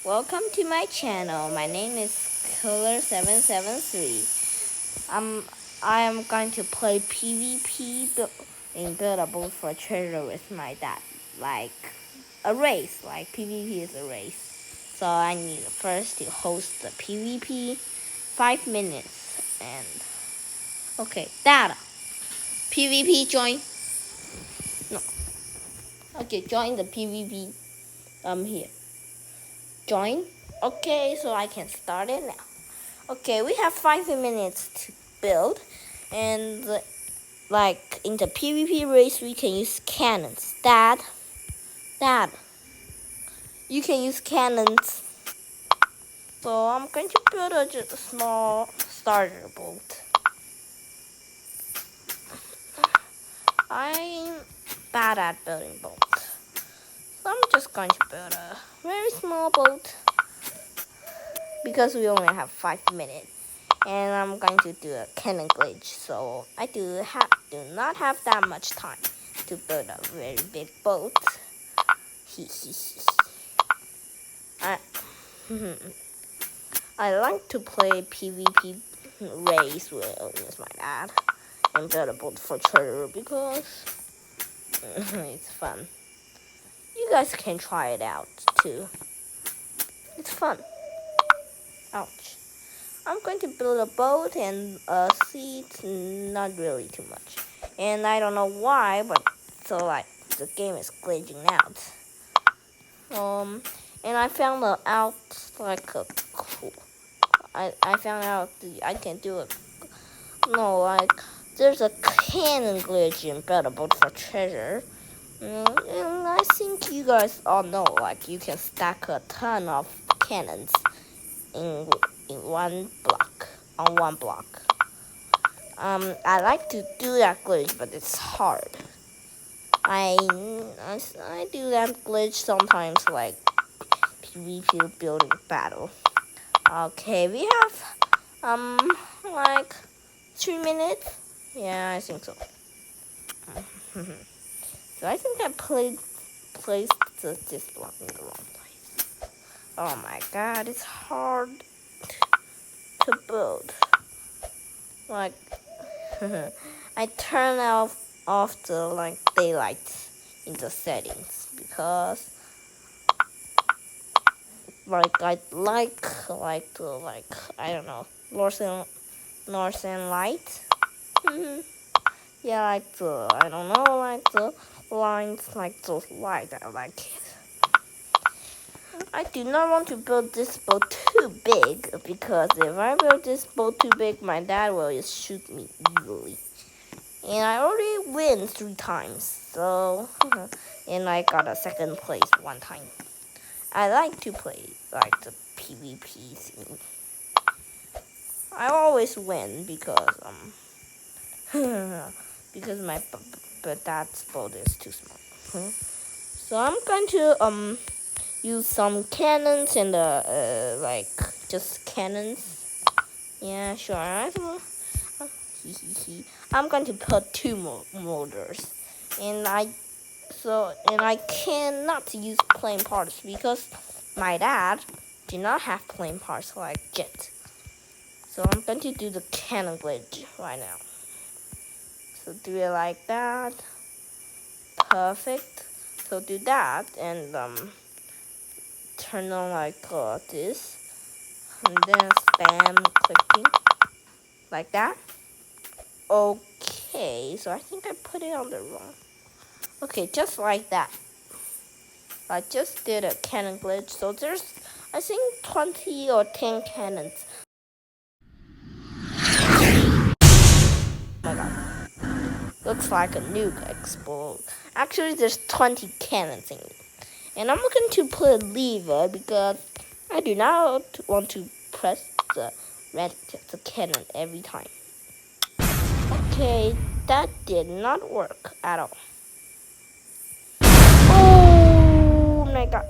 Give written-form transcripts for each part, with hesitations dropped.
welcome to my channel. My name is Killer773. I am going to play PvP in buildable for treasure with my dad, like a race. Like PvP is a race, so I need first to host the PvP, 5 minutes, and okay, dad. PvP join. No. Okay, join the PvP. I'm here. Join. Okay, so I can start it now. Okay, we have 5 minutes to build, and like in the PvP race, we can use cannons. Dad, you can use cannons. So I'm going to build just a small starter boat. I'm bad at building boats, so I'm just going to build a very small boat because we only have 5 minutes. And I'm going to do a cannon glitch, so I do not have that much time to build a very big boat. I like to play PvP race with my dad and build a boat for treasure because it's fun. You guys can try it out too. It's fun. Ouch. I'm going to build a boat and a seat, not really too much. And I don't know why, but so like the game is glitching out. And I found out like a cool. I found out I can do it. No, like there's a cannon glitch in Build Boat for Treasure. And I think you guys all know, like you can stack a ton of cannons in one block, on one block. I like to do that glitch, but it's hard. I do that glitch sometimes, like PvP building battle. Okay, we have like 3 minutes. Yeah, I think so. So I think I placed this block in the wrong place. Oh my god, it's hard to build. Like I turn off the like daylight in the settings because like I like the I don't know northern light. Yeah, like the I don't know like the lines like those lights. I like it. I do not want to build this boat too big because if I build this boat too big, my dad will just shoot me easily. And I already win 3 times, so and I got a 2nd place 1 time. I like to play like the PvP scene. I always win because because my dad's boat is too small. So I'm going to use some cannons and like just cannons. Yeah, sure. I'm going to put 2 motors, and I cannot use plane parts because my dad did not have plane parts like jet. So I'm going to do the cannon glitch right now. So do it like that. Perfect. So do that and turn on like this, and then spam clicking like that. Okay, so I think I put it on the wrong. Okay, just like that. I just did a cannon glitch, so there's I think 20 or 10 cannons. Oh my god. Looks like a nuke explode. Actually, there's 20 cannons in it. And I'm going to put a lever because I do not want to press the cannon every time. Okay, that did not work at all. Oh my god.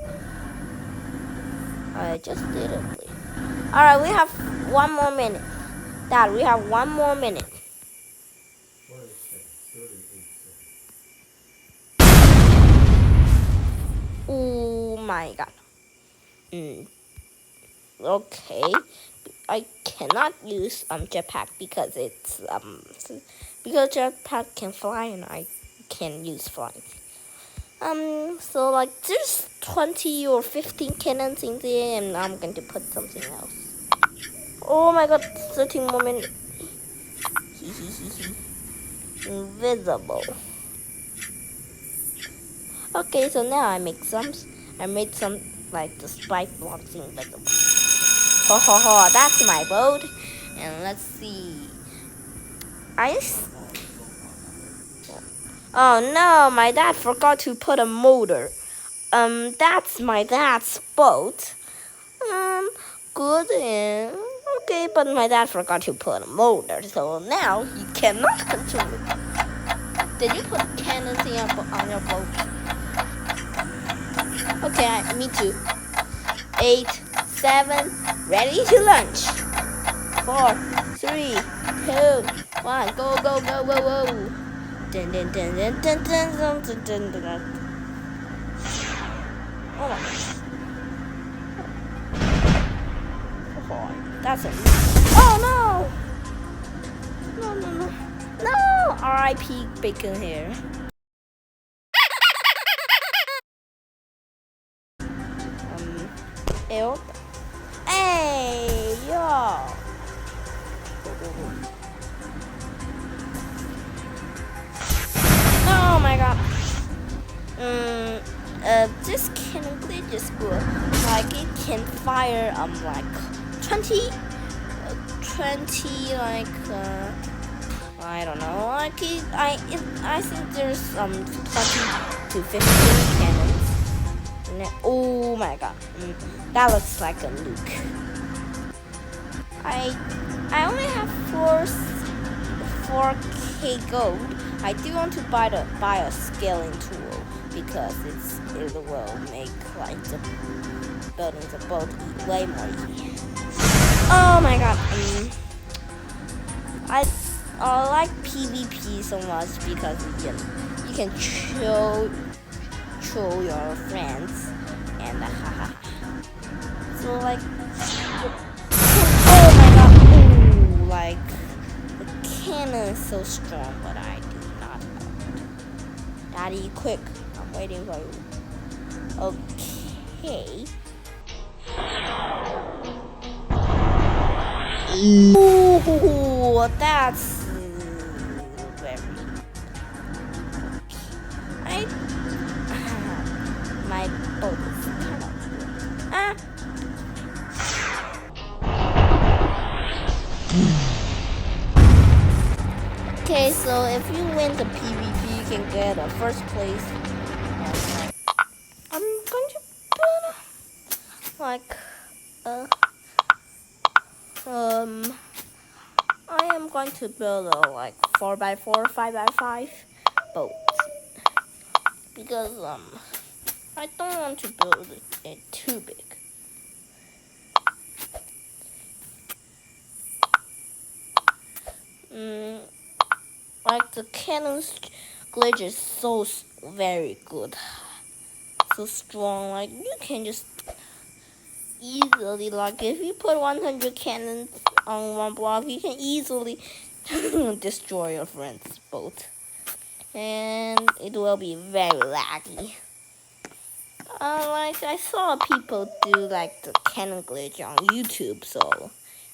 I just did it. Alright, we have 1 more minute. Dad, we have 1 more minute. Oh my god. Okay. I cannot use jetpack because because jetpack can fly and I can use flying. So like there's 20 or 15 cannons in there, and I'm going to put something else. Oh my god, 13 more minutes. Invisible. Okay, so now I made some like the spike blocks invisible. Ho ho ho, that's my boat. And let's see. Oh no, my dad forgot to put a motor. That's my dad's boat. Good and okay, but my dad forgot to put a motor, so now you cannot control it. Did you put cannons on your boat? Okay, me too. 8, 7, ready to launch. 4, 3, 2, 1, go, go, go, go, go. Dun, dun, dun, dun, dun, dun, dun, dun, dun, dun. Oh my gosh. Oh, that's a... Oh no! No, no, no. No! R.I.P. Bacon here. Ew. Hey, yo! Oh my god. This cannon glitch is good. Like it can fire like 20 I don't know. Like I think there's 20 to 15 cannons. Oh my god. That looks like a nuke. I only have 4K gold. I do want to buy a scaling tool because it will make like the building the boat way more easy. Oh my god. I like PvP so much because you can show your friends and so like oh my god. Ooh, like the cannon is so strong, but I do not know. Daddy, quick! I'm waiting for you. Okay. Ooh, that's very. My boat is kind of Okay, so if you win the PvP, you can get a first place. I'm going to put like I am going to build a like 4x4, 5x5 boat because I don't want to build it too big. Like the cannon's glitch is so very good, so strong. Like you can just easily, like if you put 100 cannons on one block, you can easily destroy your friend's boat, and it will be very laggy. Like I saw people do like the cannon glitch on YouTube, so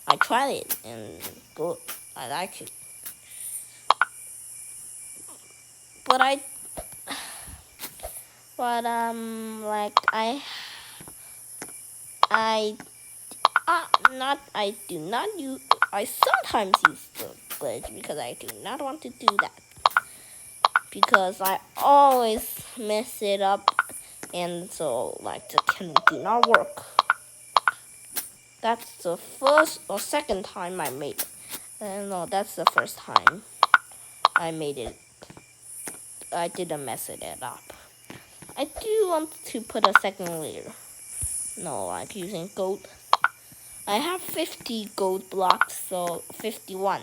I tried it and good. I like it, but like I do not use. I sometimes use the glitch because I do not want to do that because I always mess it up, and so like the cannon do not work. That's the first or second time I made it. No, that's the first time I made it. I didn't mess it up. I do want to put a second layer. No, like using gold. I have 50 gold blocks, so 51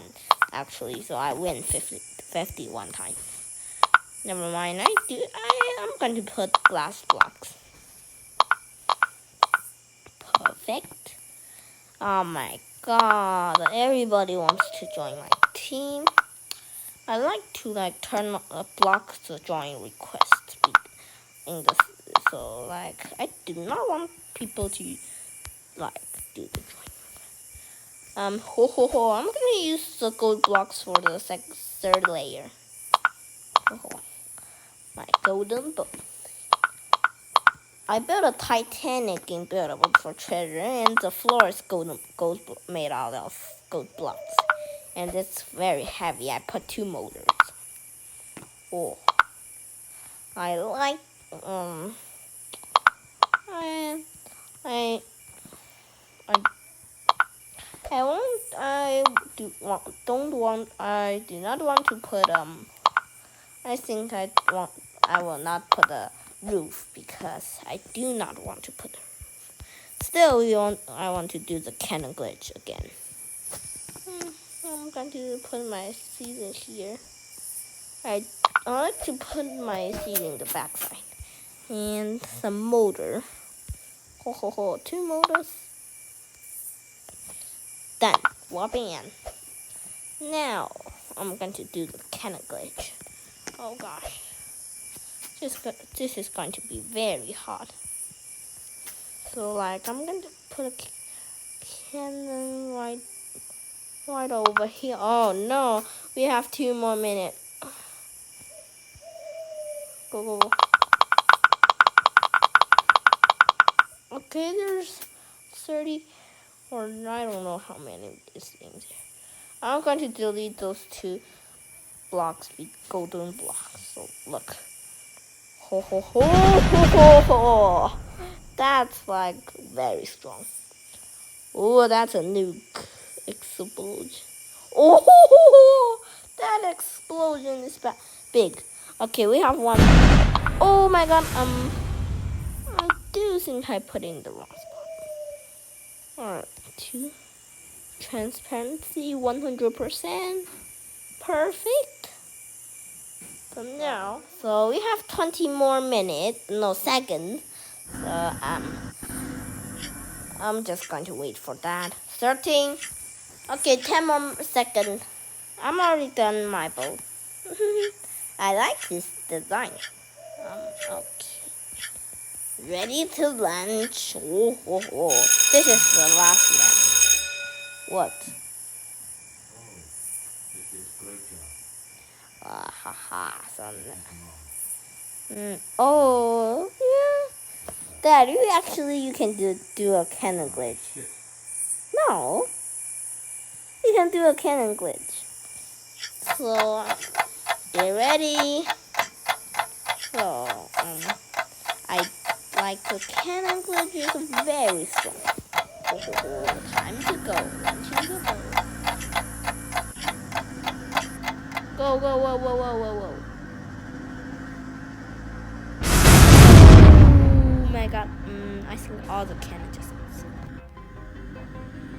actually. So I win 51 times. Never mind. I'm going to put glass blocks. Perfect. Oh my god, everybody wants to join my team. I like to turn block the join request in this, so I do not want people to do the join. I'm gonna use the gold blocks for the third layer. My golden boat. I built a Titanic in buildable for treasure, and the floor is gold made out of gold blocks, and it's very heavy. I put 2 motors. Oh, I like I do not want to put I think I will not put a roof because I do not want to put a roof. Still, I want to do the cannon glitch again. I'm going to put my seed in here. I like to put my seed in the backside. And some motor. 2 motors. Done. Whopping. Now, I'm going to do the cannon glitch. Oh gosh. This is going to be very hard. So I'm going to put a cannon right over here. Oh no, we have 2 more minutes. Go. Okay, there's 30 or I don't know how many these things here. I'm going to delete those 2 blocks, golden blocks. So look. That's very strong. Oh, that's a nuke explosion. Oh, that explosion is big. Okay, we have 1. Oh my god, I do think I put in the wrong spot. Alright, 2. Transparency 100%. Perfect. So we have 20 more seconds. So I'm just going to wait for that. 13. Okay, 10 more seconds. I'm already done my boat. I like this design. Okay. Ready to launch. This is the last one. What? Oh, yeah. Dad, you can do a cannon glitch. No. You can do a cannon glitch. So, get ready. So, I like the cannon glitch is very strong. Time to go. Go. Whoa. Oh my god. I think all the cannon just missed.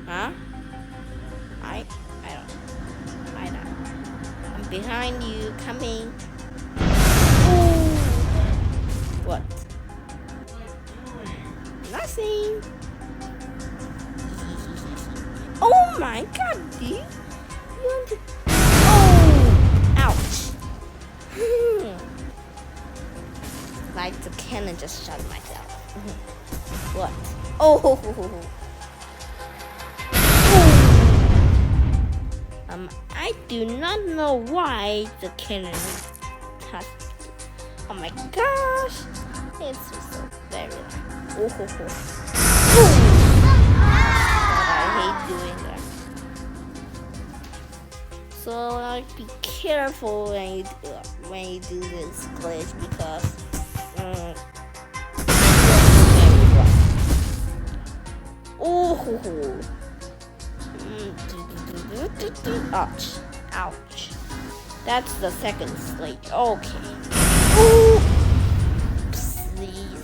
Huh? I don't. I'm behind you, coming. Ooh. What? Nothing. Oh my god, dude. You want to... Oh! Ouch. Like the cannon just shot myself. What? Oh! I do not know why the cannon touched me. Oh my gosh! It's so very loud. I hate doing that. So be careful when you do this glitch because ouch. That's the second stage. Okay. Ooh. Please.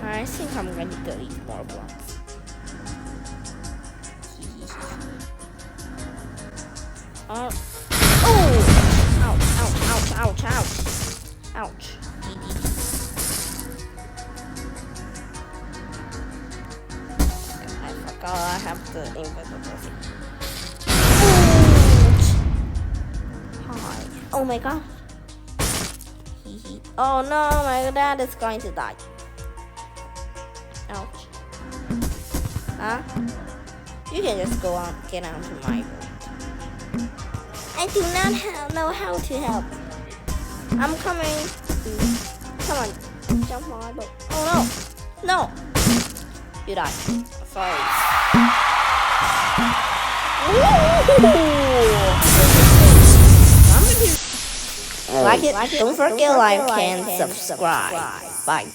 I think I'm going to delete more blocks. Ouch. I god, I have the invisible thing. Hi. Oh my god. Oh no, my dad is going to die. Ouch. Huh? You can just go on, get onto my room. I do not know how to help. I'm coming. Come on, jump on my boat. Oh no, no. You died. Sorry. Like it, don't forget like and subscribe. Bye.